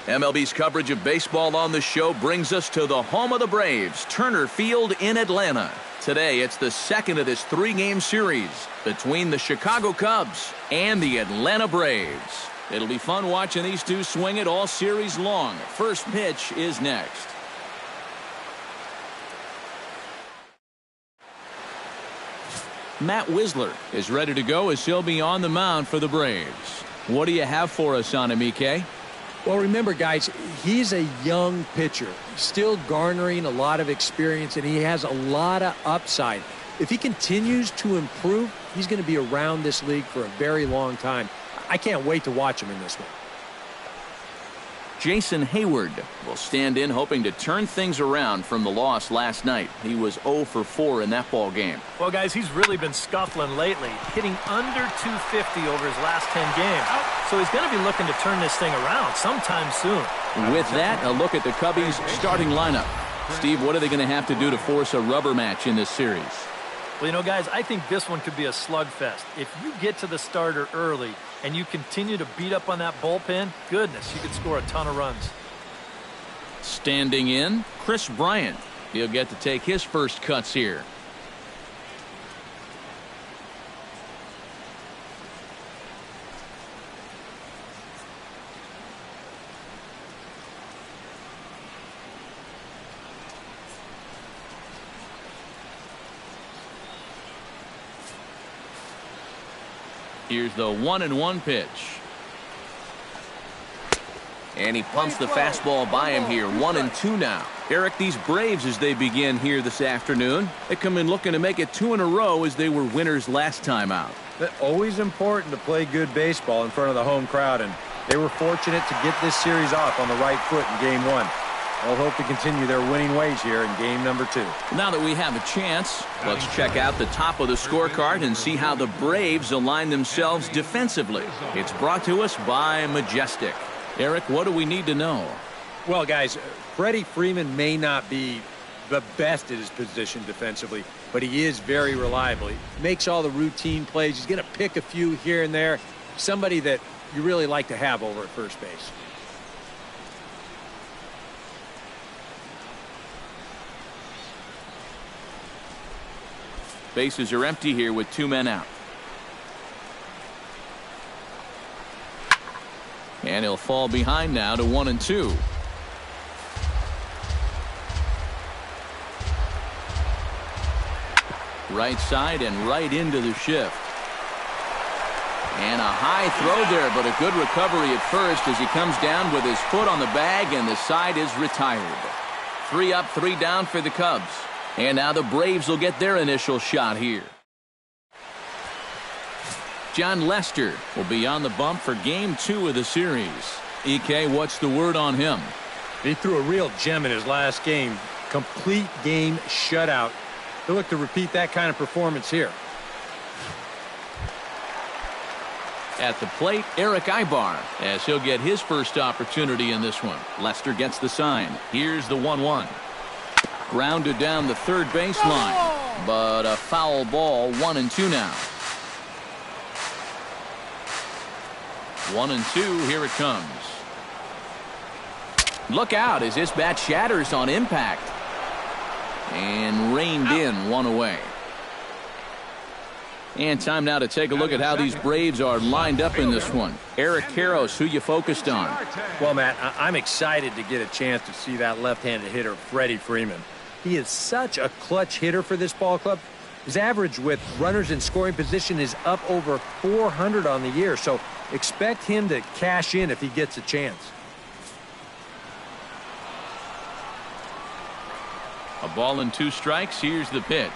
MLB's coverage of baseball on the show brings us to the home of the Braves, Turner Field in Atlanta. Today, it's the second of this three-game series between the Chicago Cubs and the Atlanta Braves. It'll be fun watching these two swing it all series long. First pitch is next. Matt Wisler is ready to go as he'll be on the mound for the Braves. What do you have for us on him, EK? Well, remember, guys, he's a young pitcher, still garnering a lot of experience, and he has a lot of upside. If he continues to improve, he's going to be around this league for a very long time. I can't wait to watch him in this one. Jason Hayward will stand in, hoping to turn things around from the loss last night. He was 0 for 4 in that ball game. Well, guys, he's really been scuffling lately, hitting under 250 over his last 10 games. So he's going to be looking to turn this thing around sometime soon. With that, a look at the Cubbies' starting lineup. Steve, what are they going to have to do to force a rubber match in this series? Well, you know, guys, I think this one could be a slugfest. If you get to the starter early and you continue to beat up on that bullpen, goodness, you could score a ton of runs. Standing in, Chris Bryant. He'll get to take his first cuts here. Here's the 1-1 pitch. And he pumps the fastball by him here. 1-2 now. Eric, these Braves, as they begin here this afternoon, they come in looking to make it 2 in a row as they were winners last time out. Always important to play good baseball in front of the home crowd, and they were fortunate to get this series off on the right foot in Game 1. They'll hope to continue their winning ways here in game number 2. Now that we have a chance, let's check out the top of the scorecard and see how the Braves align themselves defensively. It's brought to us by Majestic. Eric, what do we need to know? Well, guys, Freddie Freeman may not be the best at his position defensively, but he is very reliable. He makes all the routine plays. He's going to pick a few here and there. Somebody that you really like to have over at first base. Bases are empty here with 2 men out. And he'll fall behind now to 1-2. Right side and right into the shift. And a high throw there, but a good recovery at first as he comes down with his foot on the bag, and the side is retired. 3 up, 3 down for the Cubs. And now the Braves will get their initial shot here. John Lester will be on the bump for game 2 of the series. EK, what's the word on him? He threw a real gem in his last game. Complete game shutout. He'll look to repeat that kind of performance here. At the plate, Eric Ibar, as he'll get his first opportunity in this one. Lester gets the sign. Here's the 1-1. Grounded down the third baseline, but a foul ball. 1-2 now. 1-2, here it comes. Look out as this bat shatters on impact. And reined in, 1 away. And time now to take a look at how these Braves are lined up in this one. Eric Karros, who you focused on? Well, Matt, I'm excited to get a chance to see that left-handed hitter, Freddie Freeman. He is such a clutch hitter for this ball club. His average with runners in scoring position is up over 400 on the year, so expect him to cash in if he gets a chance. A ball and 2 strikes. Here's the pitch.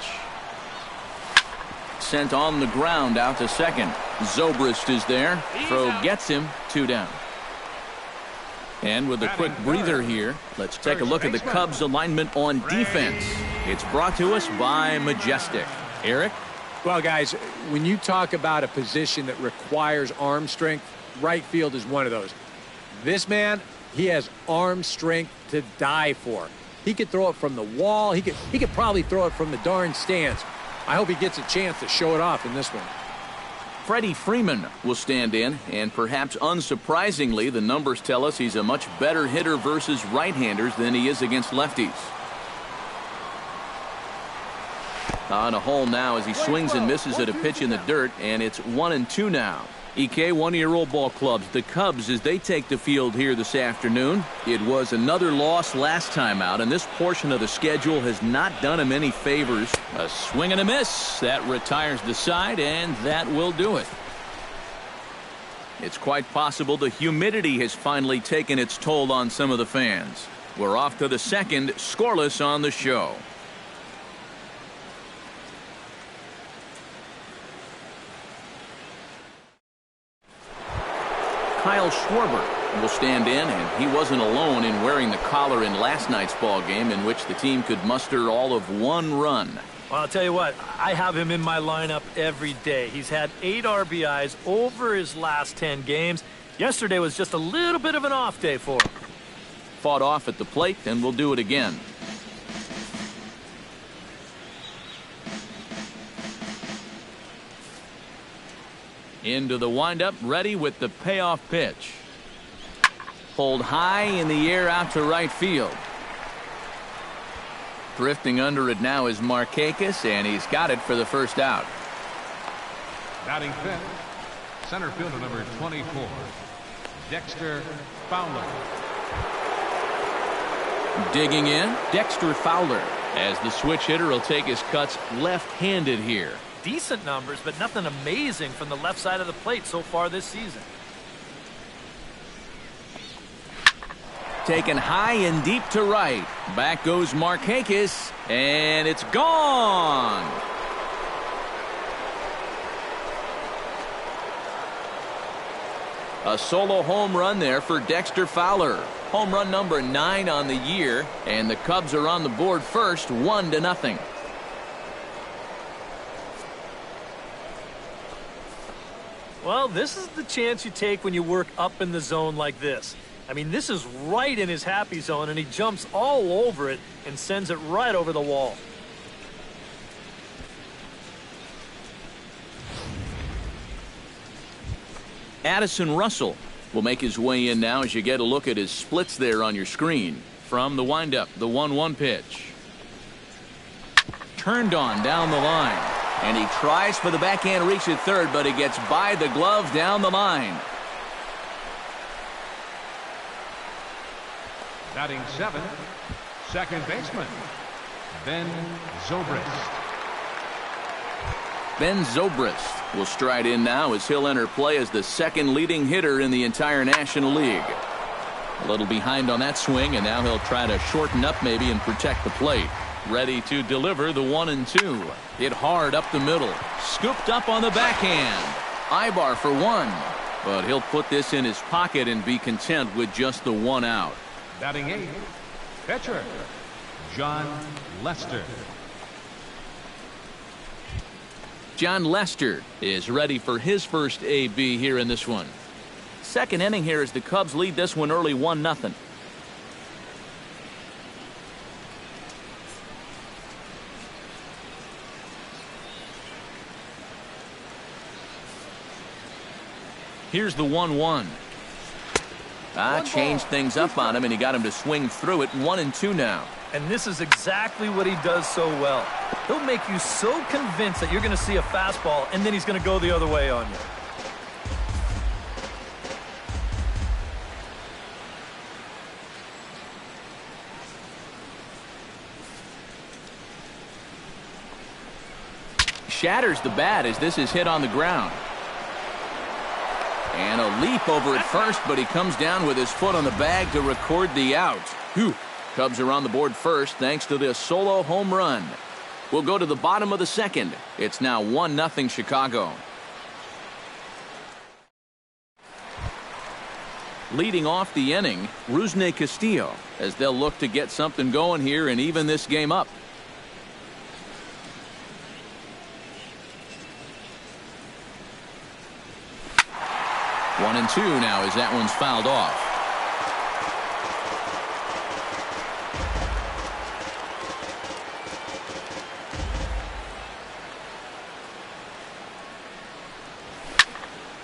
Sent on the ground out to second. Zobrist is there. Throw gets him. 2 down. And with a quick breather here, let's take a look at the Cubs alignment on defense. It's brought to us by Majestic. Eric? Well, guys, when you talk about a position that requires arm strength, right field is one of those. This man, he has arm strength to die for. He could throw it from the wall. He could probably throw it from the darn stands. I hope he gets a chance to show it off in this one. Freddie Freeman will stand in, and perhaps unsurprisingly, the numbers tell us he's a much better hitter versus right-handers than he is against lefties. On a hole now as he swings and misses at a pitch in the dirt, and it's 1-2 now. EK, one-year-old ball clubs, the Cubs, as they take the field here this afternoon. It was another loss last time out, and this portion of the schedule has not done him any favors. A swing and a miss. That retires the side, and that will do it. It's quite possible the humidity has finally taken its toll on some of the fans. We're off to the second, scoreless on the show. Kyle Schwarber will stand in, and he wasn't alone in wearing the collar in last night's ball game, in which the team could muster all of 1 run. Well, I'll tell you what, I have him in my lineup every day. He's had 8 RBIs over his last 10 games. Yesterday was just a little bit of an off day for him. Fought off at the plate, and we'll do it again. Into the windup, ready with the payoff pitch. Pulled high in the air out to right field. Drifting under it now is Marcotte, and he's got it for the first out. Batting fifth, center fielder number 24, Dexter Fowler. Digging in, Dexter Fowler, as the switch hitter will take his cuts left-handed here. Decent numbers, but nothing amazing from the left side of the plate so far this season. Taken high and deep to right. Back goes Marcotte, and it's gone. A solo home run there for Dexter Fowler. Home run number 9 on the year, and the Cubs are on the board first, 1-0. Well, this is the chance you take when you work up in the zone like this. I mean, this is right in his happy zone, and he jumps all over it and sends it right over the wall. Addison Russell will make his way in now as you get a look at his splits there on your screen. From the windup, the 1-1 pitch. Turned on down the line. And he tries for the backhand reach at third, but he gets by the glove down the line. Batting seventh, second baseman, Ben Zobrist. Ben Zobrist will stride in now as he'll enter play as the second leading hitter in the entire National League. A little behind on that swing, and now he'll try to shorten up maybe and protect the plate. Ready to deliver the 1-2. Hit hard up the middle. Scooped up on the backhand. Ibar for 1. But he'll put this in his pocket and be content with just the 1 out. Batting eighth, pitcher, John Lester. John Lester is ready for his first AB here in this one. Second inning here as the Cubs lead this one early 1-0. Here's the 1-1. Changed things up on him, and he got him to swing through it. 1-2 now. And this is exactly what he does so well. He'll make you so convinced that you're going to see a fastball, and then he's going to go the other way on you. Shatters the bat as this is hit on the ground. And a leap over at first, but he comes down with his foot on the bag to record the out. Whew. Cubs are on the board first thanks to this solo home run. We'll go to the bottom of the second. It's now 1-0 Chicago. Leading off the inning, Rusney Castillo, as they'll look to get something going here and even this game up. One and two now as that one's fouled off.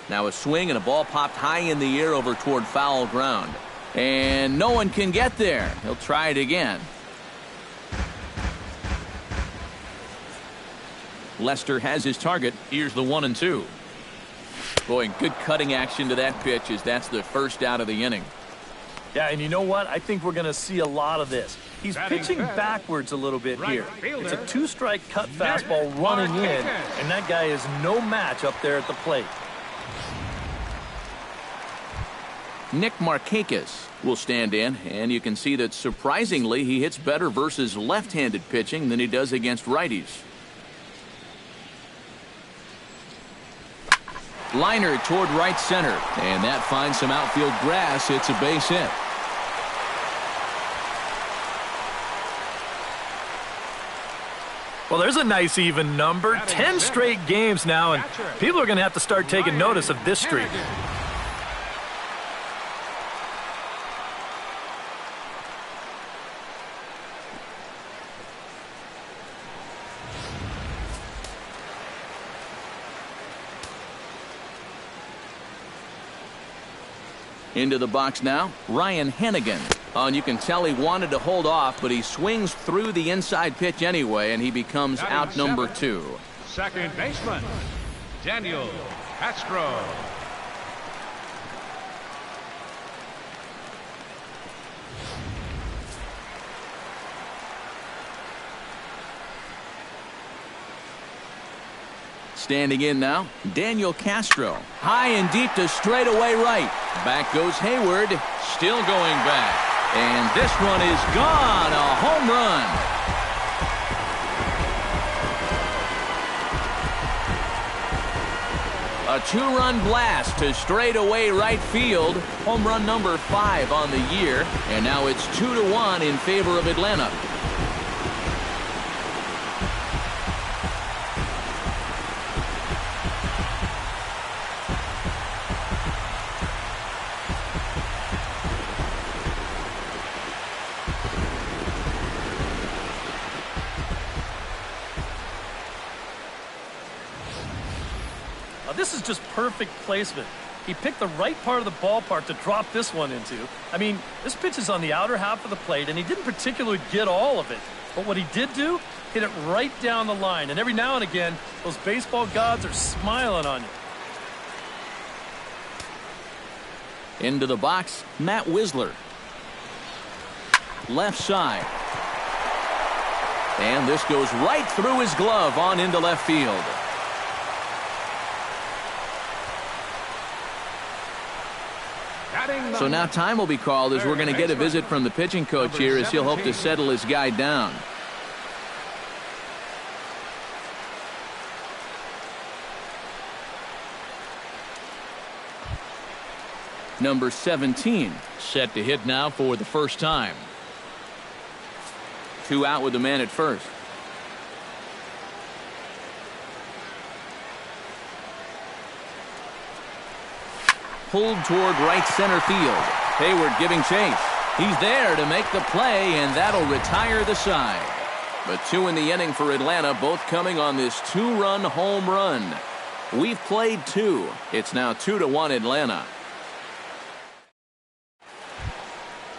Now a swing and a ball popped high in the air over toward foul ground. And no one can get there. He'll try it again. Lester has his target. Here's the 1-2. Boy, good cutting action to that pitch as that's the first out of the inning. Yeah, and you know what? I think we're going to see a lot of this. He's pitching backwards a little bit here. It's a 2-strike cut fastball running in, and that guy is no match up there at the plate. Nick Markakis will stand in, and you can see that surprisingly he hits better versus left-handed pitching than he does against righties. Liner toward right center, and that finds some outfield grass. It's a base hit. Well, there's a nice even number. 10 straight games now, and people are going to have to start taking notice of this streak. Into the box now, Ryan Hennigan. And you can tell he wanted to hold off, but he swings through the inside pitch anyway, and he becomes out number 2. Second baseman, Daniel Castro. Standing in now, Daniel Castro. High and deep to straightaway right. Back goes Hayward, still going back. And this one is gone, a home run. A 2-run blast to straightaway right field. Home run number 5 on the year. And now it's 2-1 in favor of Atlanta. This is just perfect placement. He picked the right part of the ballpark to drop this one into. I mean, this pitch is on the outer half of the plate, and he didn't particularly get all of it. But what he did do, hit it right down the line. And every now and again, those baseball gods are smiling on you. Into the box, Matt Wisler. Left side. And this goes right through his glove on into left field. So now time will be called as we're going to get a visit from the pitching coach here as he'll hope to settle his guy down. Number 17 set to hit now for the first time. 2 out with the man at first. Pulled toward right center field. Hayward giving chase. He's there to make the play, and that'll retire the side. But 2 in the inning for Atlanta, both coming on this 2-run home run. We've played 2. It's now 2-1 Atlanta.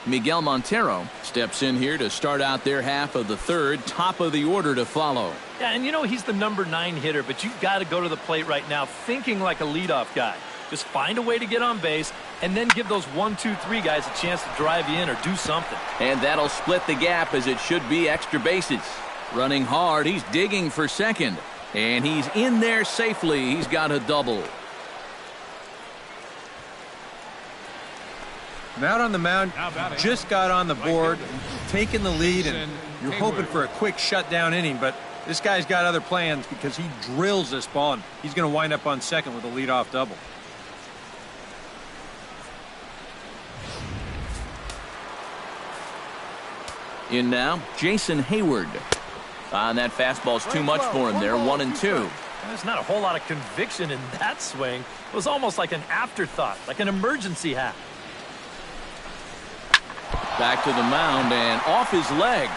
Miguel Montero steps in here to start out their half of the third. Top of the order to follow. Yeah, and you know he's the number 9 hitter, but you've got to go to the plate right now thinking like a leadoff guy. Just find a way to get on base and then give those 1, 2, 3 guys a chance to drive you in or do something. And that'll split the gap as it should be extra bases. Running hard, he's digging for second. And he's in there safely. He's got a double. Out on the mound, just got on the board, taking the lead, and you're hoping for a quick shutdown inning, but this guy's got other plans because he drills this ball, and he's going to wind up on second with a leadoff double. In now, Jason Hayward. And that fastball's too much for him there, 1-2. There's not a whole lot of conviction in that swing. It was almost like an afterthought, like an emergency hat. Back to the mound and off his leg.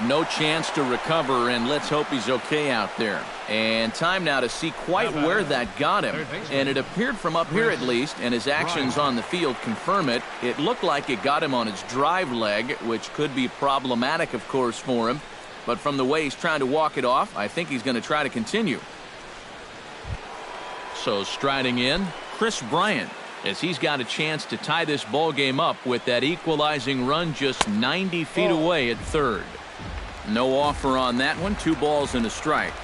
No chance to recover, and let's hope he's okay out there. And time now to see quite where that got him. And it appeared from up here at least, and his actions on the field confirm it. It looked like it got him on his drive leg, which could be problematic, of course, for him. But from the way he's trying to walk it off, I think he's going to try to continue. So striding in, Chris Bryant, as he's got a chance to tie this ball game up with that equalizing run just 90 feet away at third. No offer on that one. 2 balls and a strike.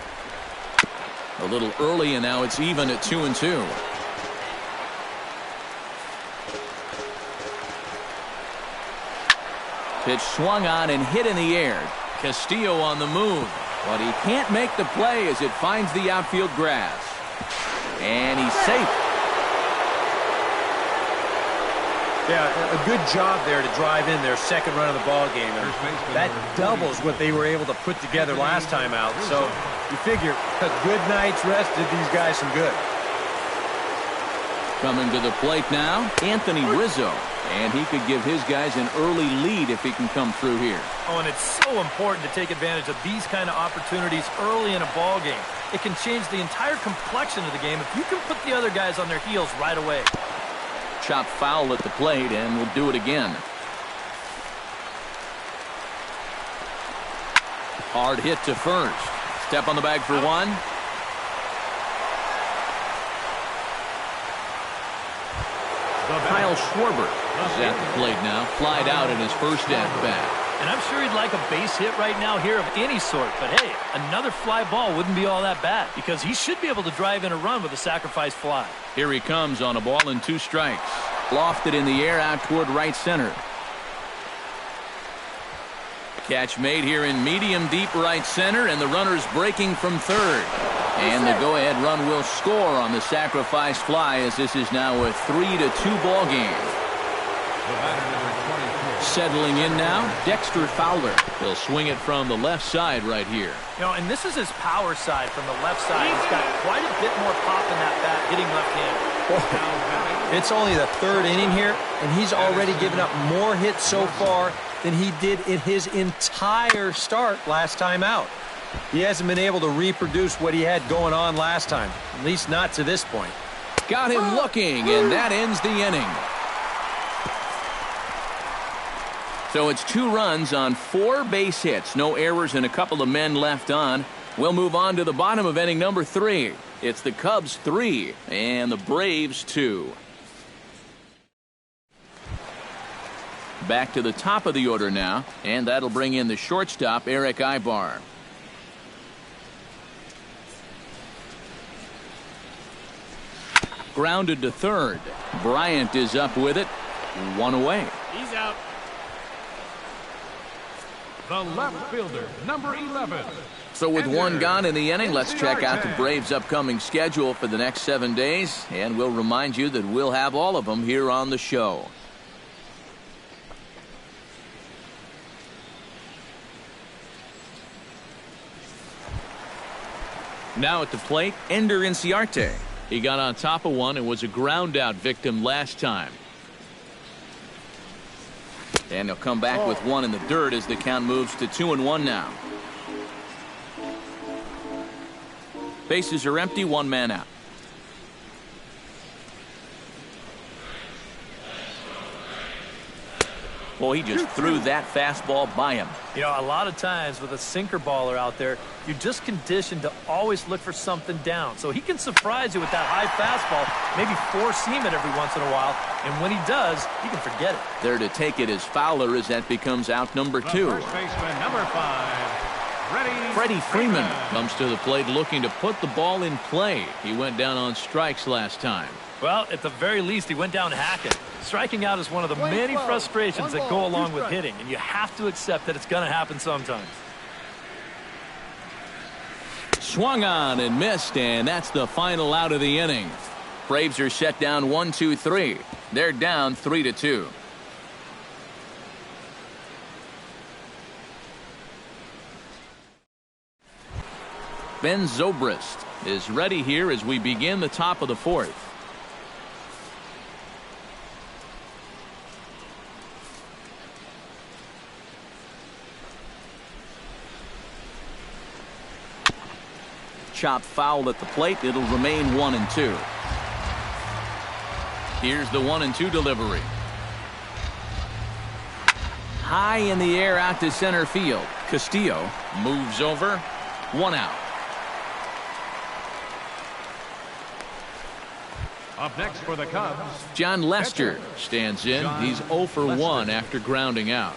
A little early, and now it's even at 2-2. Pitch swung on and hit in the air. Castillo on the move, but he can't make the play as it finds the outfield grass. And he's safe. Yeah, a good job there to drive in their second run of the ball game. And that doubles what they were able to put together last time out. So you figure a good night's rest did these guys some good. Coming to the plate now, Anthony Rizzo. And he could give his guys an early lead if he can come through here. Oh, and it's so important to take advantage of these kind of opportunities early in a ball game. It can change the entire complexion of the game if you can put the other guys on their heels right away. Chop foul at the plate, and we'll do it again. Hard hit to first. Step on the bag for one. Kyle Schwarber is at the plate now. Flied out in his first at-bat. And I'm sure he'd like a base hit right now here of any sort. But hey, another fly ball wouldn't be all that bad because he should be able to drive in a run with a sacrifice fly. Here he comes on a ball and 2 strikes. Lofted in the air out toward right center. Catch made here in medium deep right center, and the runner's breaking from third. And the go-ahead run will score on the sacrifice fly as this is now a 3-2 ball game. Settling in now, Dexter Fowler. He'll swing it from the left side right here. You know, and this is his power side from the left side. He's got quite a bit more pop in that bat, hitting left-handed. It's only the 3rd inning here, and he's already given up more hits so far than he did in his entire start last time out. He hasn't been able to reproduce what he had going on last time, at least not to this point. Got him looking, and that ends the inning. So it's 2 runs on 4 base hits, no errors, and a couple of men left on. We'll move on to the bottom of inning number 3. It's the Cubs 3 and the Braves 2. Back to the top of the order now, and that'll bring in the shortstop, Eric Ibar. Grounded to third. Bryant is up with it. 1 away. He's out. The left fielder, number 11. So with 1 gone in the inning, let's check out the Braves' upcoming schedule for the next 7 days. And we'll remind you that we'll have all of them here on the show. Now at the plate, Ender Inciarte. He got on top of one and was a ground out victim last time. And he'll come back with 1 in the dirt as the count moves to 2-1 now. Bases are empty, 1 man out. Boy, he just threw that fastball by him. You know, a lot of times with a sinker baller out there, you're just conditioned to always look for something down. So he can surprise you with that high fastball, maybe 4-seam it every once in a while. And when he does, you can forget it. There to take it is Fowler as that becomes out number 2. First baseman, number 5, Freddie Freeman comes to the plate looking to put the ball in play. He went down on strikes last time. Well, at the very least, he went down hacking. Striking out is one of the many frustrations that go along with hitting, and you have to accept that it's going to happen sometimes. Swung on and missed, and that's the final out of the inning. Braves are set down 1-2-3. They're down 3-2. Ben Zobrist is ready here as we begin the top of the 4th. chopped foul at the plate. It'll remain 1-2. Here's the 1-2 delivery. High in the air out to center field. Castillo moves over. 1 out. Up next for the Cubs, John Lester stands in. He's 0 for 1 after grounding out.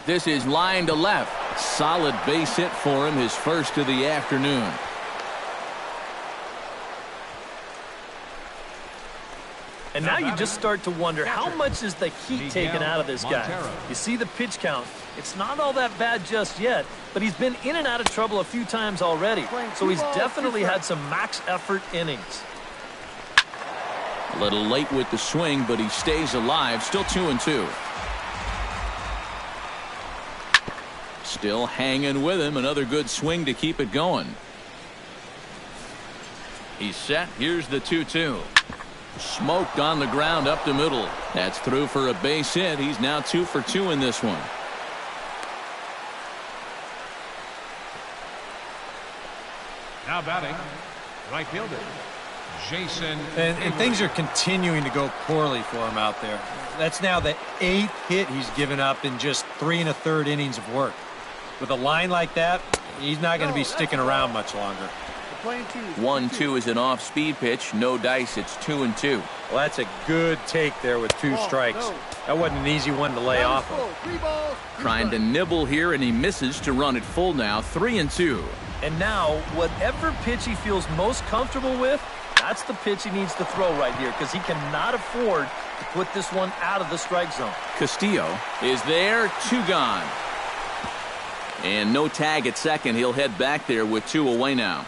This is line to left. Solid base hit for him, his first of the afternoon. And now you just start to wonder, how much is the heat taken out of this guy? You see the pitch count. It's not all that bad just yet, but he's been in and out of trouble a few times already. So he's definitely had some max effort innings. A little late with the swing, but he stays alive. Still 2-2. Still hanging with him. Another good swing to keep it going. He's set. Here's the 2-2. Smoked on the ground up the middle. That's through for a base hit. He's now 2 for 2 in this one. now batting, right fielder, Jason. And things are continuing to go poorly for him out there. That's now the 8th hit he's given up in just 3 1/3 innings of work. With a line like that, he's not going to be sticking around much longer. 1-2 is an off-speed pitch. No dice. It's 2-2. Well, that's a good take there with 2 strikes. That wasn't an easy one to lay off of. Trying to nibble here, and he misses to run it full now. 3-2. And now, whatever pitch he feels most comfortable with, that's the pitch he needs to throw right here, because he cannot afford to put this one out of the strike zone. Castillo is there. 2 gone. And no tag at second. He'll head back there with 2 away now.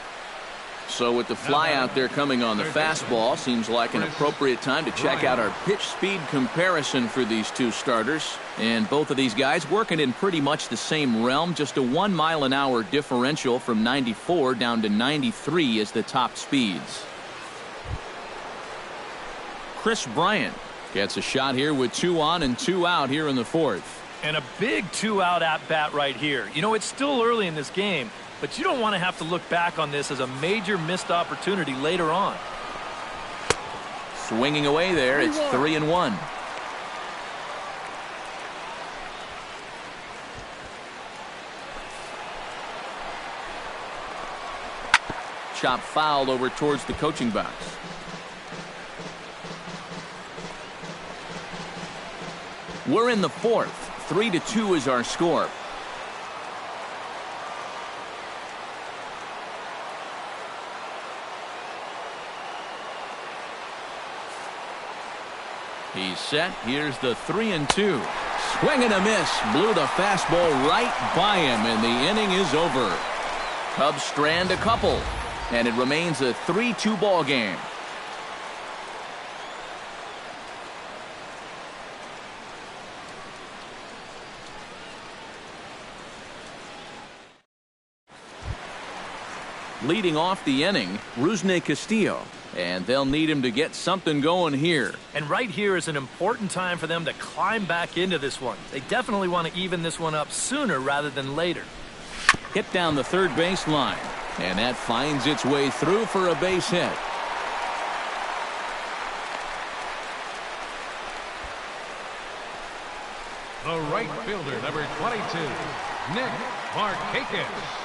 So with the fly out there coming on the fastball, seems like an appropriate time to check out our pitch speed comparison for these 2 starters. And both of these guys working in pretty much the same realm. Just a 1 mile an hour differential from 94 down to 93 is the top speeds. Chris Bryant gets a shot here with 2 on and 2 out here in the 4th. And a big 2-out at-bat right here. You know, it's still early in this game, but you don't want to have to look back on this as a major missed opportunity later on. Swinging away there, it's 3-1. Chop fouled over towards the coaching box. We're in the 4th. 3-2 is our score. He's set. Here's the 3-2. Swing and a miss. Blew the fastball right by him, and the inning is over. Cubs strand a couple, and it remains a 3-2 ball game. Leading off the inning, Rusney Castillo. And they'll need him to get something going here. And right here is an important time for them to climb back into this one. They definitely want to even this one up sooner rather than later. Hit down the third base line. And that finds its way through for a base hit. The right fielder, number 22, Nick Markakis.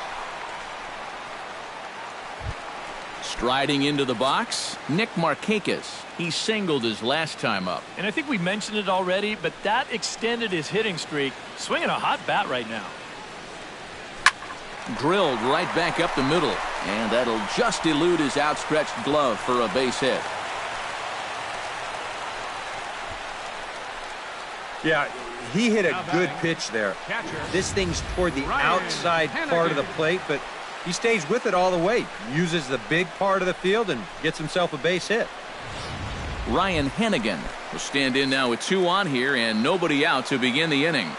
Striding into the box, Nick Markakis. He singled his last time up. And I think we mentioned it already, but that extended his hitting streak. Swinging a hot bat right now. Drilled right back up the middle. And that'll just elude his outstretched glove for a base hit. Yeah, he hit a good pitch there. This thing's toward the outside part of the plate, but he stays with it all the way, uses the big part of the field, and gets himself a base hit. Ryan Hennigan will stand in now with 2 on here and nobody out to begin the inning.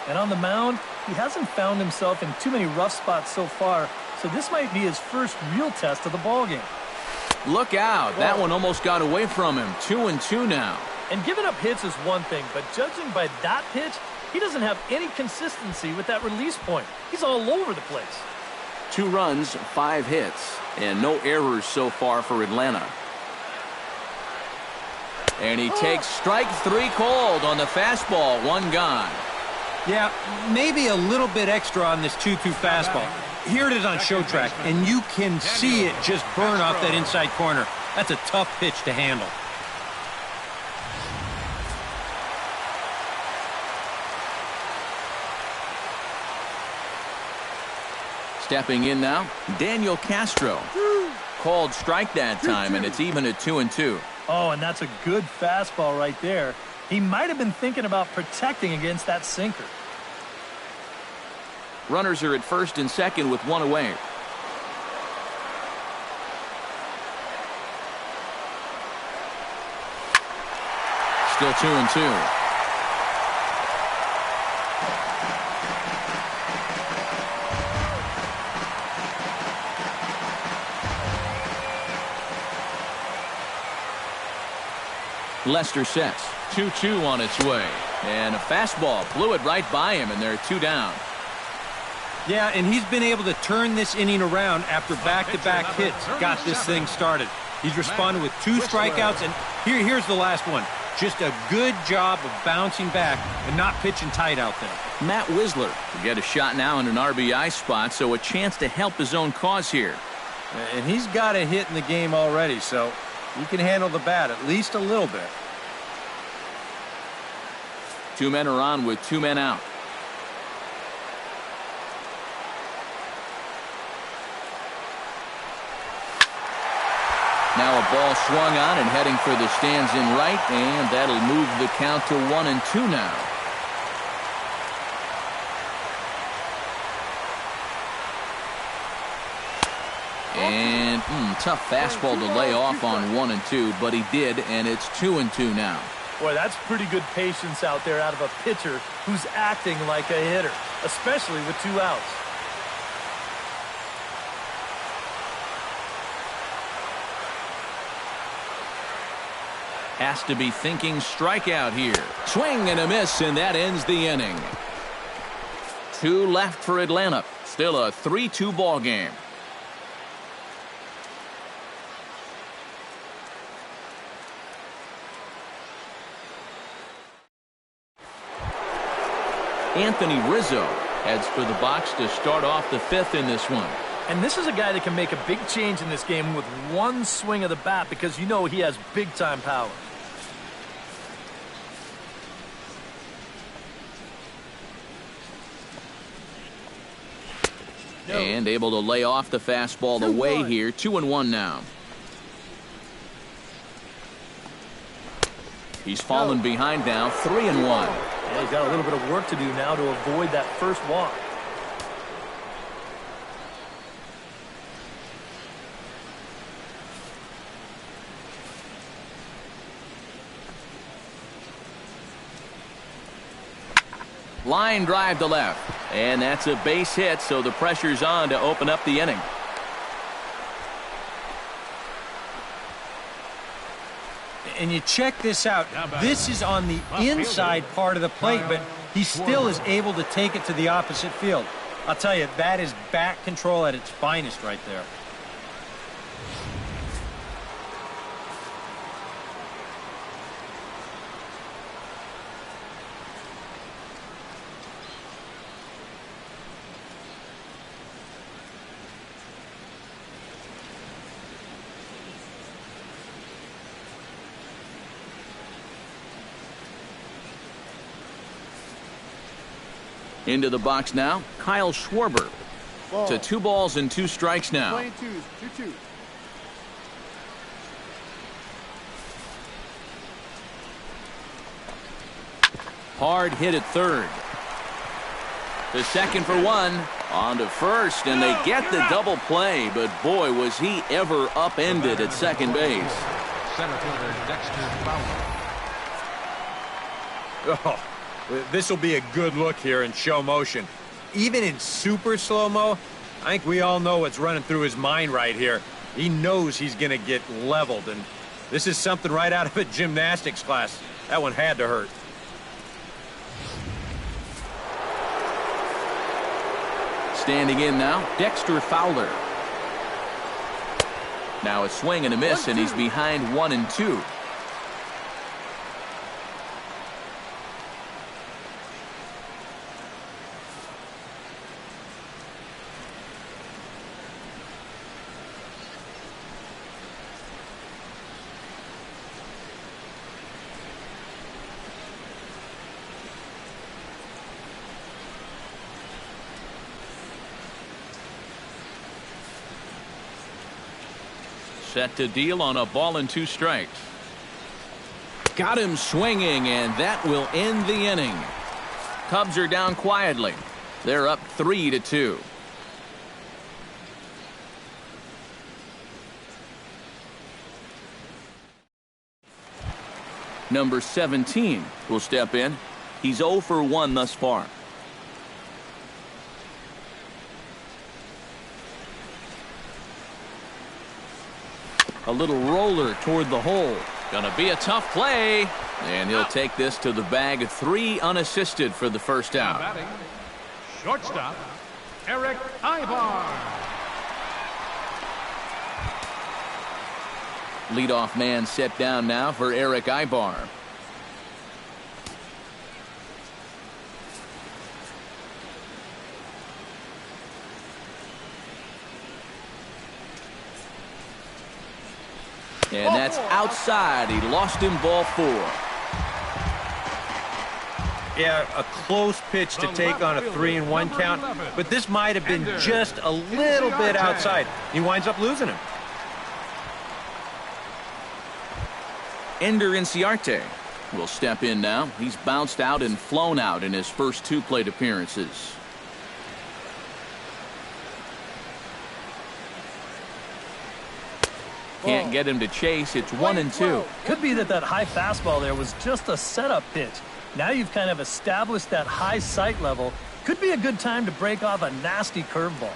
And on the mound, he hasn't found himself in too many rough spots so far, so this might be his first real test of the ballgame. Look out. That one almost got away from him. 2-2 now. And giving up hits is one thing, but judging by that pitch, he doesn't have any consistency with that release point. He's all over the place. 2 runs, 5 hits, and no errors so far for Atlanta. And he takes strike 3 cold on the fastball. 1 gone. Yeah, maybe a little bit extra on this 2-2 fastball. Here it is on show track, and you can see it just burn off that inside corner. That's a tough pitch to handle. Stepping in now, Daniel Castro. Called strike that time, and it's even at 2-2. Oh, and that's a good fastball right there. He might have been thinking about protecting against that sinker. Runners are at first and second with 1 away. Still 2-2. Lester sets. 2-2 on its way. And a fastball blew it right by him, and they're 2 down. Yeah, and he's been able to turn this inning around after back-to-back hits got this thing started. He's responded with 2 strikeouts, and here's the last one. Just a good job of bouncing back and not pitching tight out there. Matt Wisler will get a shot now in an RBI spot, so a chance to help his own cause here. And he's got a hit in the game already, so he can handle the bat at least a little bit. 2 men are on with 2 men out. Now a ball swung on and heading for the stands in right, and that'll move the count to 1-2 now. And tough fastball to lay off on 1-2, but he did, and it's 2-2 now. Boy, that's pretty good patience out there out of a pitcher who's acting like a hitter, especially with 2 outs. Has to be thinking strikeout here. Swing and a miss, and that ends the inning. 2 left for Atlanta. Still a 3-2 ball game. Anthony Rizzo heads for the box to start off the 5th in this one. And this is a guy that can make a big change in this game with 1 swing of the bat, because you know he has big-time power. And able to lay off the fastball away here. 2-1 now. He's fallen behind now. 3-1. Yeah, he's got a little bit of work to do now to avoid that first walk. Line drive to left. And that's a base hit, so the pressure's on to open up the inning. And you check this out. This is on the inside part of the plate, but he still is able to take it to the opposite field. I'll tell you, that is bat control at its finest right there. Into the box now, Kyle Schwarber. To 2 balls and 2 strikes now. 2-2. Hard hit at third. To second for 1. On to first, and they get the double play, but boy, was he ever upended at second base. Center fielder Dexter Fowler. Oh, this will be a good look here in show motion. Even in super slow-mo, I think we all know what's running through his mind right here. He knows he's going to get leveled, and this is something right out of a gymnastics class. That one had to hurt. Standing in now, Dexter Fowler. Now a swing and a miss, and he's behind 1-2. Set to deal on a ball and 2 strikes. Got him swinging, and that will end the inning. Cubs are down quietly. They're up 3-2. Number 17 will step in. He's 0 for 1 thus far. A little roller toward the hole. Gonna be a tough play. And he'll take this to the bag. 3 unassisted for the first out. Batting, shortstop, Eric Ibar. Leadoff man set down now for Eric Ibar. And that's outside. He lost him, ball 4. Yeah, a close pitch to take on a 3-1 count, but this might have been just a little bit outside. He winds up losing him. Ender Inciarte will step in now. He's bounced out and flown out in his first 2 plate appearances. Can't get him to chase. It's 1-2. Could be that high fastball there was just a setup pitch. Now you've kind of established that high sight level. Could be a good time to break off a nasty curveball.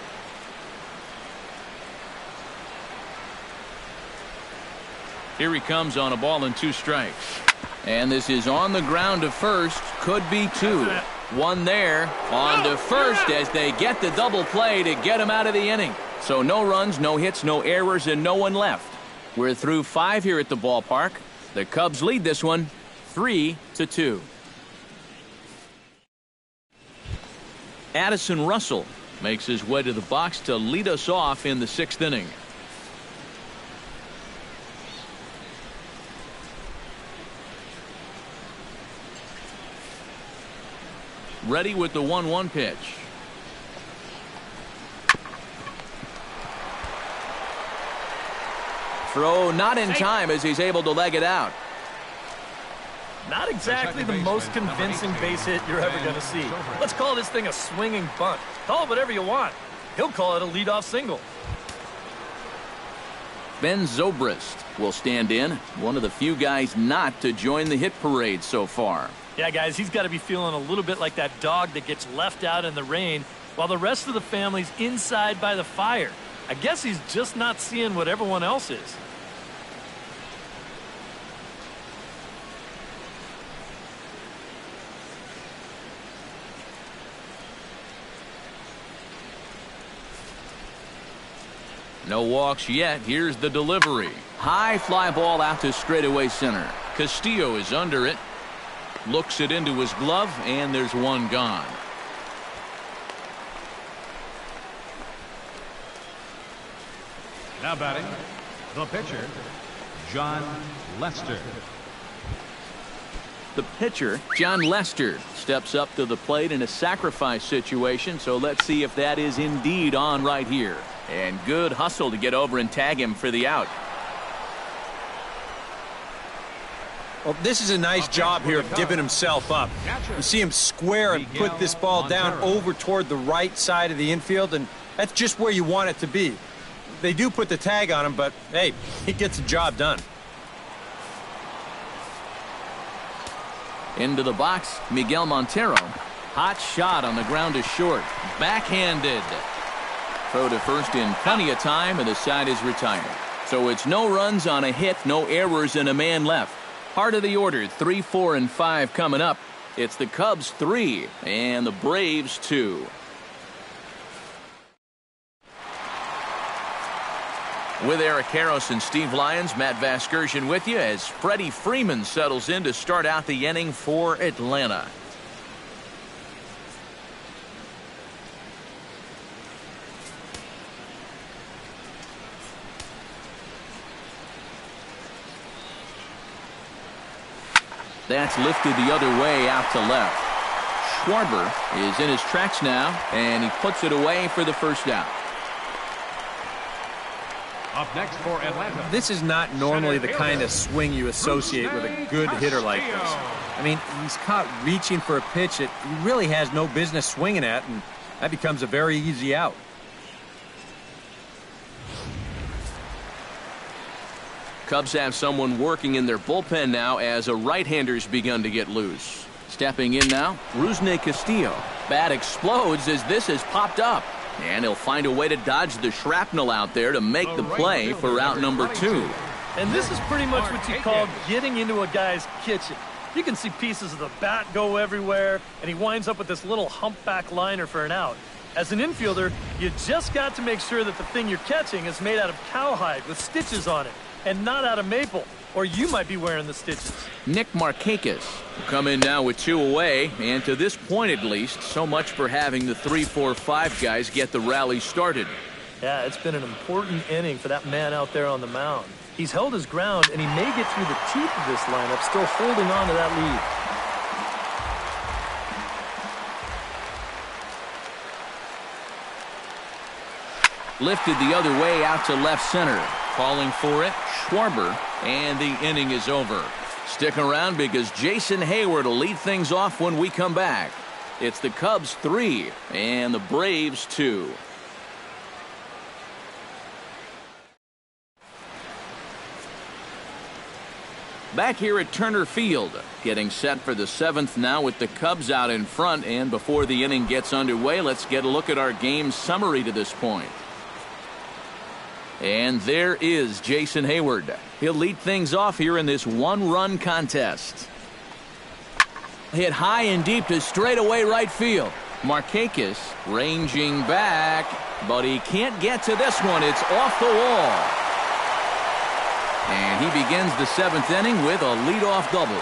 Here he comes on a ball and 2 strikes. And this is on the ground to first. Could be 2. 1 there. On to first as they get the double play to get him out of the inning. So no runs, no hits, no errors, and no one left. We're through 5 here at the ballpark. The Cubs lead this one 3-2. Addison Russell makes his way to the box to lead us off in the 6th inning. Ready with the 1-1 pitch. Throw not in time as he's able to leg it out. Not exactly the most convincing base hit you're ever going to see. Let's call this thing a swinging bunt. Call it whatever you want. He'll call it a leadoff single. Ben Zobrist will stand in. One of the few guys not to join the hit parade so far. Yeah, guys, he's got to be feeling a little bit like that dog that gets left out in the rain while the rest of the family's inside by the fire. I guess he's just not seeing what everyone else is. No walks yet. Here's the delivery. High fly ball out to straightaway center. Castillo is under it. Looks it into his glove, and there's one gone. Now batting, the pitcher, John Lester. The pitcher, John Lester, steps up to the plate in a sacrifice situation, so let's see if that is indeed on right here. And good hustle to get over and tag him for the out. Well, this is a nice job here of giving himself up. You see him square and put this ball down over toward the right side of the infield, and that's just where you want it to be. They do put the tag on him, but, hey, he gets the job done. Into the box, Miguel Montero. Hot shot on the ground to short. Backhanded. Throw to first in plenty of time, and the side is retired. So it's no runs on a hit, no errors, and a man left. Heart of the order, 3, 4, and 5 coming up. It's the Cubs 3 and the Braves 2. With Eric Harris and Steve Lyons, Matt Vasgersian with you as Freddie Freeman settles in to start out the inning for Atlanta. That's lifted the other way out to left. Schwarber is in his tracks now, and he puts it away for the first out. Up next for Atlanta. This is not normally the kind of swing you associate with a good hitter like this. I mean, he's caught reaching for a pitch that he really has no business swinging at, and that becomes a very easy out. Cubs have someone working in their bullpen now as a right-hander's begun to get loose. Stepping in now, Rusney Castillo. Bat explodes as this has popped up. And he'll find a way to dodge the shrapnel out there to make the play for out number 2. And this is pretty much what you call getting into a guy's kitchen. You can see pieces of the bat go everywhere, and he winds up with this little humpback liner for an out. As an infielder, you just got to make sure that the thing you're catching is made out of cowhide with stitches on it, and not out of maple, or you might be wearing the stitches. Nick Markakis will come in now with 2 away, and to this point at least, so much for having the 3-4-5 guys get the rally started. Yeah, it's been an important inning for that man out there on the mound. He's held his ground, and he may get through the teeth of this lineup, still holding on to that lead. Lifted the other way out to left center. Calling for it, Schwarber, and the inning is over. Stick around because Jason Hayward will lead things off when we come back. It's the Cubs 3 and the Braves 2. Back here at Turner Field, getting set for the 7th now with the Cubs out in front. And before the inning gets underway, let's get a look at our game summary to this point. And there is Jason Hayward. He'll lead things off here in this 1-run contest. Hit high and deep to straightaway right field. Markakis ranging back, but he can't get to this one. It's off the wall. And he begins the 7th inning with a leadoff double.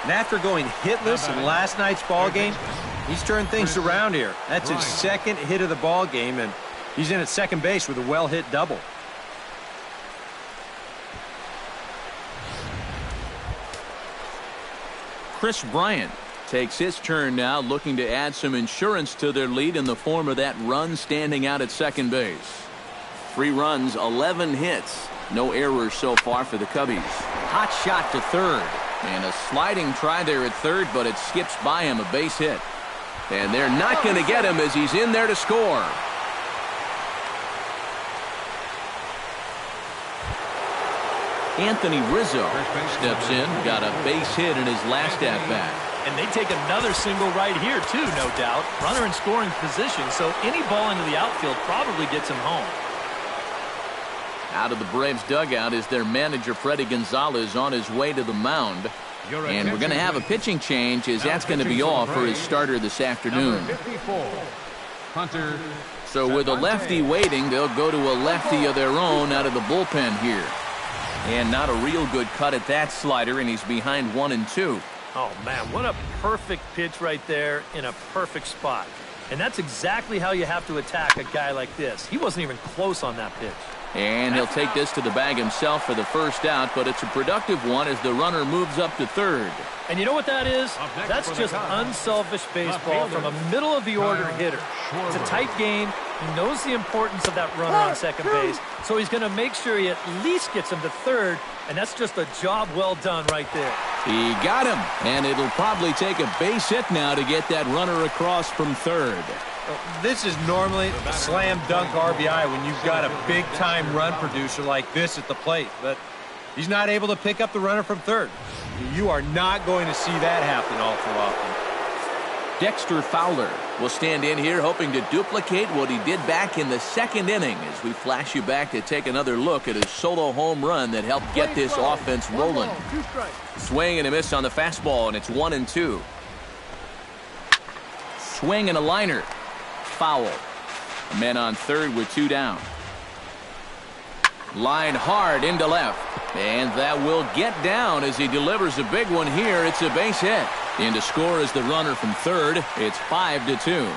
And after going hitless in last night's ball game, he's turned things around here. That's his 2nd hit of the ball game, and he's in at second base with a well-hit double. Chris Bryant takes his turn now, looking to add some insurance to their lead in the form of that run standing out at second base. 3 runs, 11 hits. No errors so far for the Cubbies. Hot shot to third. And a sliding try there at third, but it skips by him, a base hit. And they're not going to get him as he's in there to score. Anthony Rizzo steps in, got a base hit in his last at-bat. And they take another single right here, too, no doubt. Runner in scoring position, so any ball into the outfield probably gets him home. Out of the Braves dugout is their manager, Freddie Gonzalez, on his way to the mound. And we're going to have a pitching change, as that's going to be all for his starter this afternoon. So with a lefty waiting, they'll go to a lefty of their own out of the bullpen here. And not a real good cut at that slider, and he's behind 1-2. Oh, man, what a perfect pitch right there in a perfect spot. And that's exactly how you have to attack a guy like this. He wasn't even close on that pitch. And he'll take this to the bag himself for the first out, but it's a productive one as the runner moves up to third. And you know what that is? That's just unselfish baseball from a middle-of-the-order hitter. It's a tight game. He knows the importance of that runner on second base, so he's going to make sure he at least gets him to third, and that's just a job well done right there. He got him, and it'll probably take a base hit now to get that runner across from third. This is normally a slam dunk RBI when you've got a big-time run producer like this at the plate, but he's not able to pick up the runner from third. You are not going to see that happen all too often. Dexter Fowler will stand in here hoping to duplicate what he did back in the 2nd inning as we flash you back to take another look at his solo home run that helped get this offense rolling. Swing and a miss on the fastball, and it's 1-2. Swing and a liner. Foul. Men on third with 2 down. Line hard into left. And that will get down as he delivers a big one here. It's a base hit. In to score is the runner from third. It's 5-2.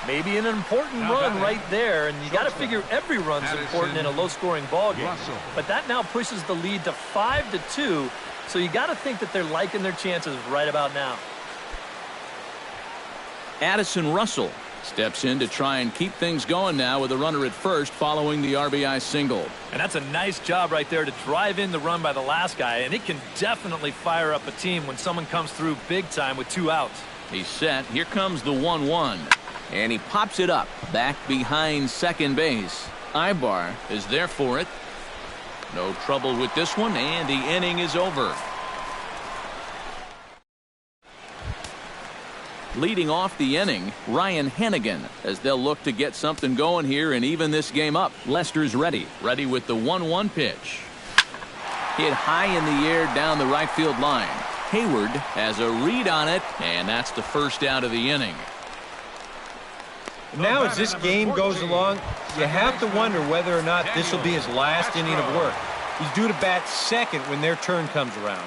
Maybe an important run right there, and you got to figure every run's important in a low-scoring ball game. But that now pushes the lead to 5-2, so you got to think that they're liking their chances right about now. Addison Russell steps in to try and keep things going now with a runner at first following the RBI single. And that's a nice job right there to drive in the run by the last guy, and it can definitely fire up a team when someone comes through big time with 2 outs. He's set. Here comes the 1-1. And he pops it up back behind second base. Ibar is there for it. No trouble with this one, and the inning is over. Leading off the inning, Ryan Hennigan, as they'll look to get something going here and even this game up. Lester's ready with the 1-1 pitch. Hit high in the air down the right field line. Hayward has a read on it, and that's the first out of the inning. Now as this game goes along, you have to wonder whether or not this will be his last inning of work. He's due to bat second when their turn comes around.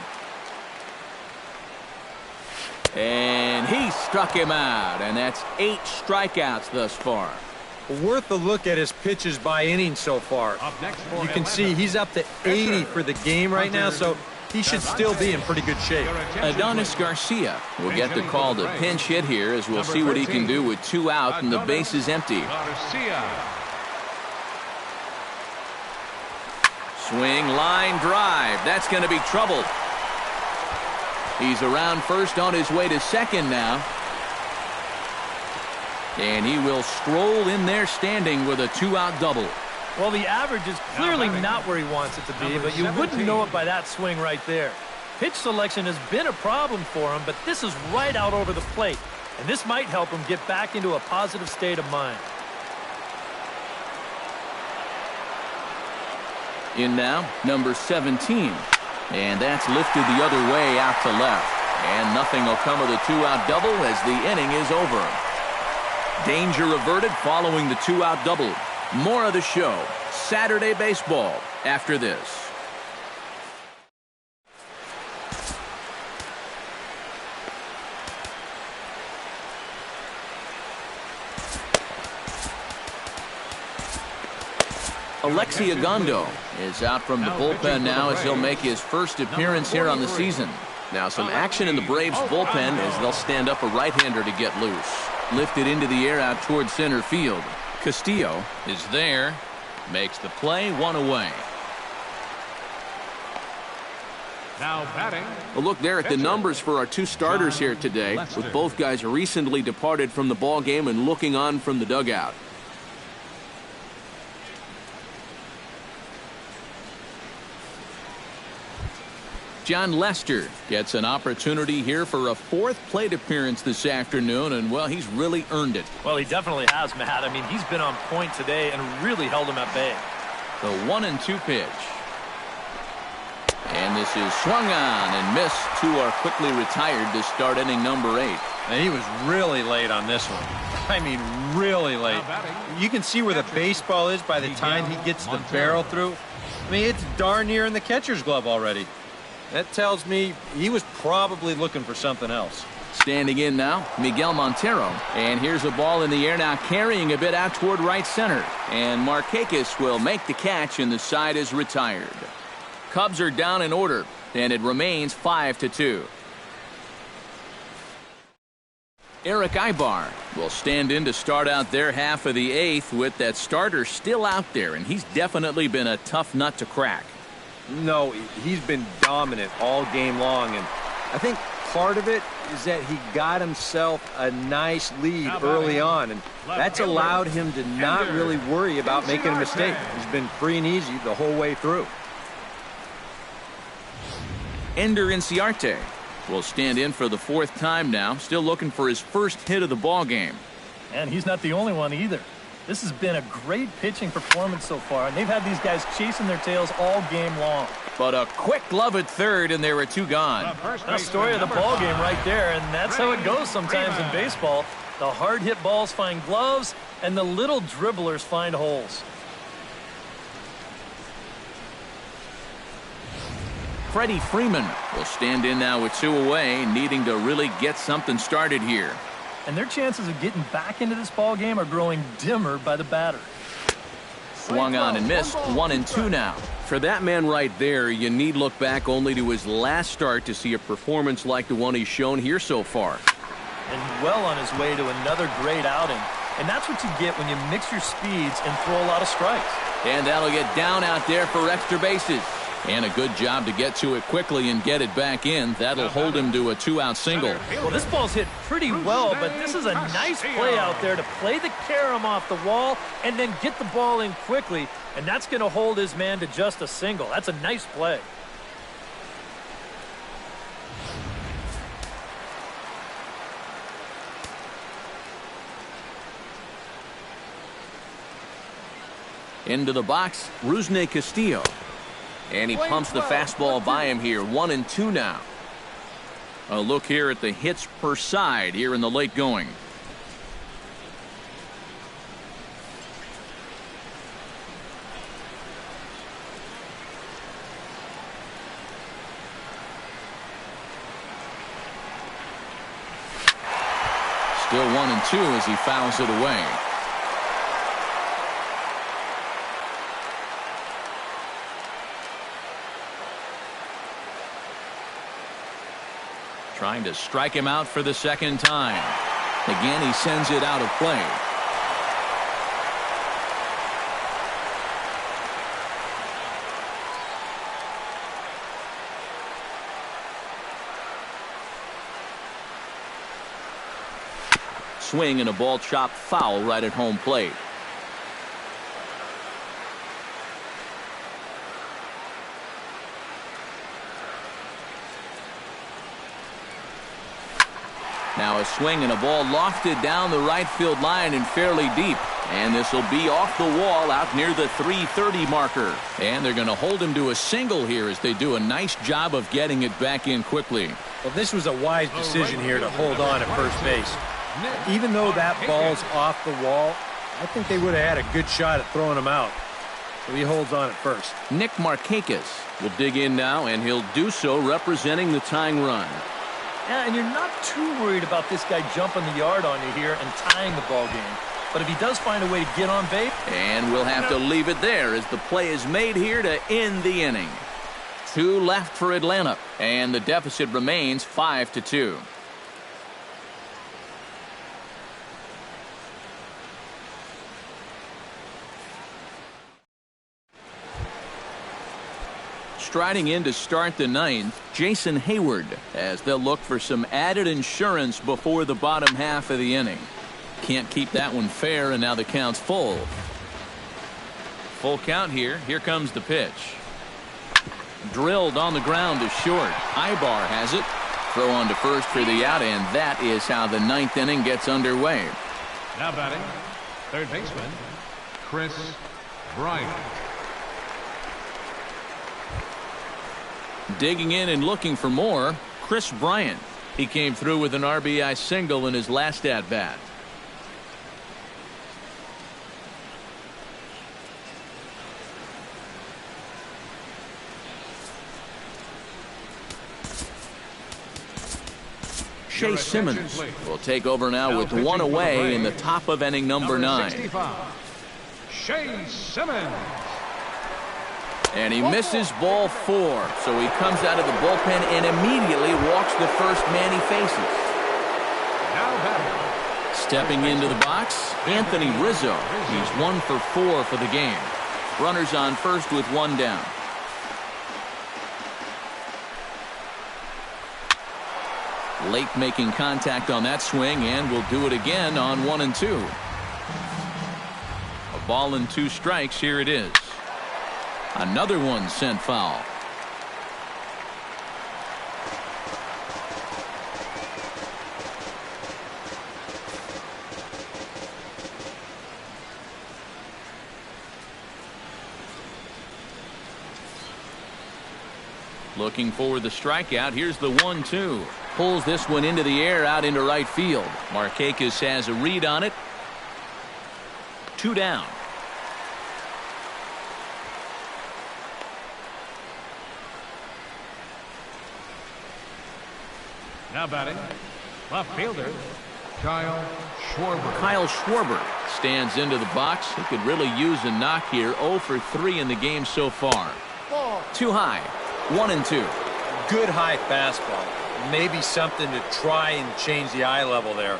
And he struck him out, and that's 8 strikeouts thus far. Worth a look at his pitches by inning so far. You can see he's up to 80 for the game right now, so he should still be in pretty good shape. Adonis Garcia will get the call to pinch hit here, as we'll see what he can do with 2 out and the base is empty. Swing, line drive. That's going to be trouble. He's around first on his way to second now. And he will stroll in there standing with a 2-out double. Well, the average is clearly not where he wants it to be, but you wouldn't know it by that swing right there. Pitch selection has been a problem for him, but this is right out over the plate, and this might help him get back into a positive state of mind. In now, number 17. And that's lifted the other way out to left. And nothing will come of the 2-out double as the inning is over. Danger averted following the 2-out double. More of the show, Saturday Baseball, after this. Alexi Agondo is out from the bullpen now as he'll make his first appearance here on the season. Now some action in the Braves bullpen as they'll stand up a right-hander to get loose. Lifted into the air out towards center field. Castillo is there. Makes the play, 1 away. Now batting. A look there at the numbers for our 2 starters here today, with both guys recently departed from the ball game and looking on from the dugout. John Lester gets an opportunity here for a 4th plate appearance this afternoon, and, well, he's really earned it. Well, he definitely has, Matt. I mean, he's been on point today and really held him at bay. The 1-2 pitch. And this is swung on and missed. 2 are quickly retired to start inning number 8. And he was really late on this one. I mean, really late. You can see where the baseball is by the time he gets the barrel through. I mean, it's darn near in the catcher's glove already. That tells me he was probably looking for something else. Standing in now, Miguel Montero. And here's a ball in the air now, carrying a bit out toward right center. And Markakis will make the catch, and the side is retired. Cubs are down in order, and it remains 5-2. Eric Ibar will stand in to start out their half of the 8th with that starter still out there, and he's definitely been a tough nut to crack. No, he's been dominant all game long, and I think part of it is that he got himself a nice lead early on, and that's allowed him to not really worry about making a mistake. He's been free and easy the whole way through. Ender Inciarte will stand in for the 4th time now, still looking for his first hit of the ball game. And he's not the only one either. This has been a great pitching performance so far, and they've had these guys chasing their tails all game long. But a quick glove at third, and there were 2 gone. The story of the ball game right there, and that's how it goes sometimes in baseball. The hard-hit balls find gloves, and the little dribblers find holes. Freddie Freeman will stand in now with 2 away, needing to really get something started here. And their chances of getting back into this ball game are growing dimmer by the batter. Swung on and missed. 1-2 now. For that man right there, you need look back only to his last start to see a performance like the one he's shown here so far. And well on his way to another great outing. And that's what you get when you mix your speeds and throw a lot of strikes. And that'll get down out there for extra bases. And a good job to get to it quickly and get it back in. That'll hold him to a 2-out single. Well, this ball's hit pretty well, but this is a nice play out there to play the carom off the wall and then get the ball in quickly. And that's going to hold his man to just a single. That's a nice play. Into the box, Rusney Castillo. And he pumps the fastball by him here. 1-2 now. A look here at the hits per side here in the late going. Still 1-2 as he fouls it away. Trying to strike him out for the second time. Again, he sends it out of play. Swing and a ball chopped foul right at home plate. Now a swing and a ball lofted down the right field line and fairly deep. And this will be off the wall out near the 330 marker. And they're going to hold him to a single here as they do a nice job of getting it back in quickly. Well, this was a wise decision here to hold on at first base. Even though that ball's off the wall, I think they would have had a good shot at throwing him out. So he holds on at first. Nick Markakis will dig in now, and he'll do so representing the tying run. Yeah, and you're not too worried about this guy jumping the yard on you here and tying the ball game. But if he does find a way to get on base. And we'll have to leave it there as the play is made here to end the inning. 2 left for Atlanta, and the deficit remains 5-2. Striding in to start the 9th, Jason Hayward, as they'll look for some added insurance before the bottom half of the inning. Can't keep that one fair, and now the count's full. Full count here. Here comes the pitch. Drilled on the ground to short. Ibar has it. Throw on to first for the out, and that is how the 9th inning gets underway. Now batting, third baseman, Chris Bryant. Digging in and looking for more, Chris Bryant. He came through with an RBI single in his last at-bat. Shea Simmons will take over now with 1 away in the top of inning number 9. Shea Simmons. And he misses ball 4, so he comes out of the bullpen and immediately walks the first man he faces. Now batting. Stepping into the box, Anthony Rizzo. He's 1 for 4 for the game. Runners on first with 1 down. Late making contact on that swing, and will do it again on 1-2. A ball and 2 strikes. Here it is. Another one sent foul. Looking for the strikeout. Here's the 1-2. Pulls this one into the air out into right field. Markakis has a read on it. 2 down. Now batting, left fielder, Kyle Schwarber. Kyle Schwarber stands into the box. He could really use a knock here. 0 for 3 in the game so far. Too high. 1-2. Good high fastball. Maybe something to try and change the eye level there.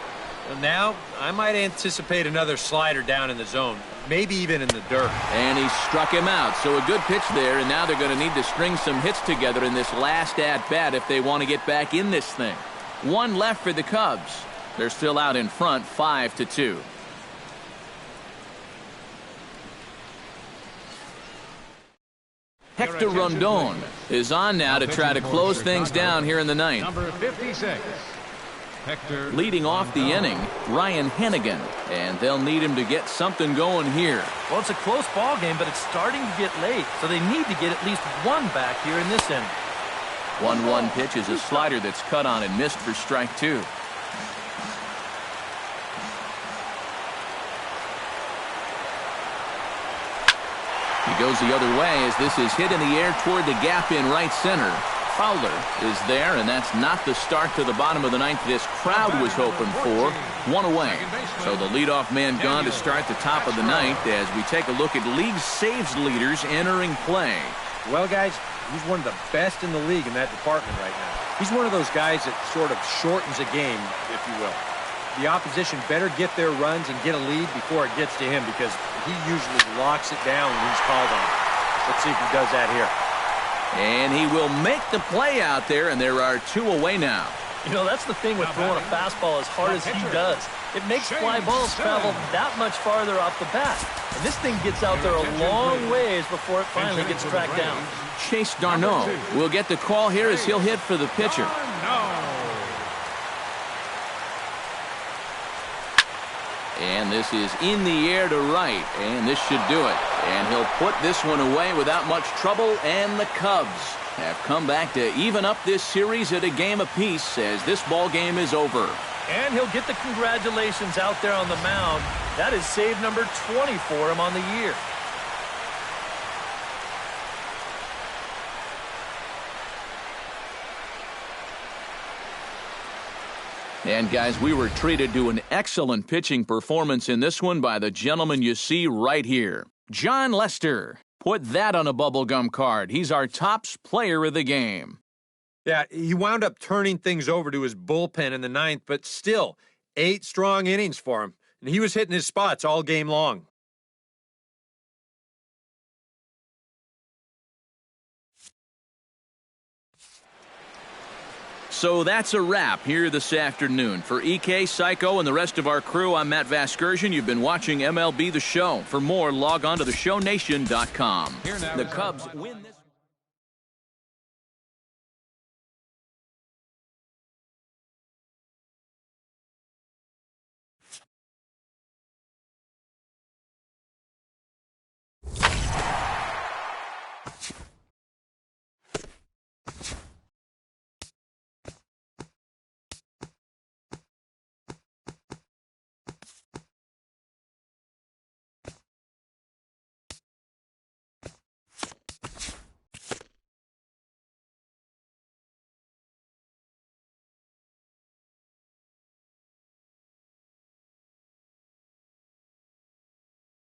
But now, I might anticipate another slider down in the zone. Maybe even in the dirt. And he struck him out. So a good pitch there, and now they're going to need to string some hits together in this last at-bat if they want to get back in this thing. One left for the Cubs. They're still out in front, 5-2. Hector Rondon is on now to try to close things down here in the ninth. Number 56. Hector. Leading off the inning, Ryan Hennigan, and they'll need him to get something going here. Well, it's a close ball game, but it's starting to get late, so they need to get at least one back here in this inning. 1-1 pitch is a slider that's cut on and missed for strike 2. He goes the other way as this is hit in the air toward the gap in right center. Fowler is there, and that's not the start to the bottom of the ninth this crowd was hoping for. One away. So the leadoff man gone to start the top of the ninth as we take a look at league saves leaders entering play. Well, guys, he's one of the best in the league in that department right now. He's one of those guys that sort of shortens a game, if you will. The opposition better get their runs and get a lead before it gets to him because he usually locks it down when he's called on. Let's see if he does that here. And he will make the play out there, and there are 2 away now. You know, that's the thing with throwing a fastball as hard as he does. It makes fly balls travel that much farther off the bat. And this thing gets out there a long ways before it finally gets tracked down. Chase Darno will get the call here as he'll hit for the pitcher. And this is in the air to right, and this should do it. And he'll put this one away without much trouble, and the Cubs have come back to even up this series at a game apiece as this ball game is over. And he'll get the congratulations out there on the mound. That is save number 20 for him on the year. And guys, we were treated to an excellent pitching performance in this one by the gentleman you see right here. John Lester. Put that on a bubblegum card. He's our tops player of the game. Yeah, he wound up turning things over to his bullpen in the ninth, but still, 8 strong innings for him. And he was hitting his spots all game long. So that's a wrap here this afternoon. For EK, Psycho, and the rest of our crew, I'm Matt Vasgersian. You've been watching MLB The Show. For more, log on to theshownation.com. The Cubs win this.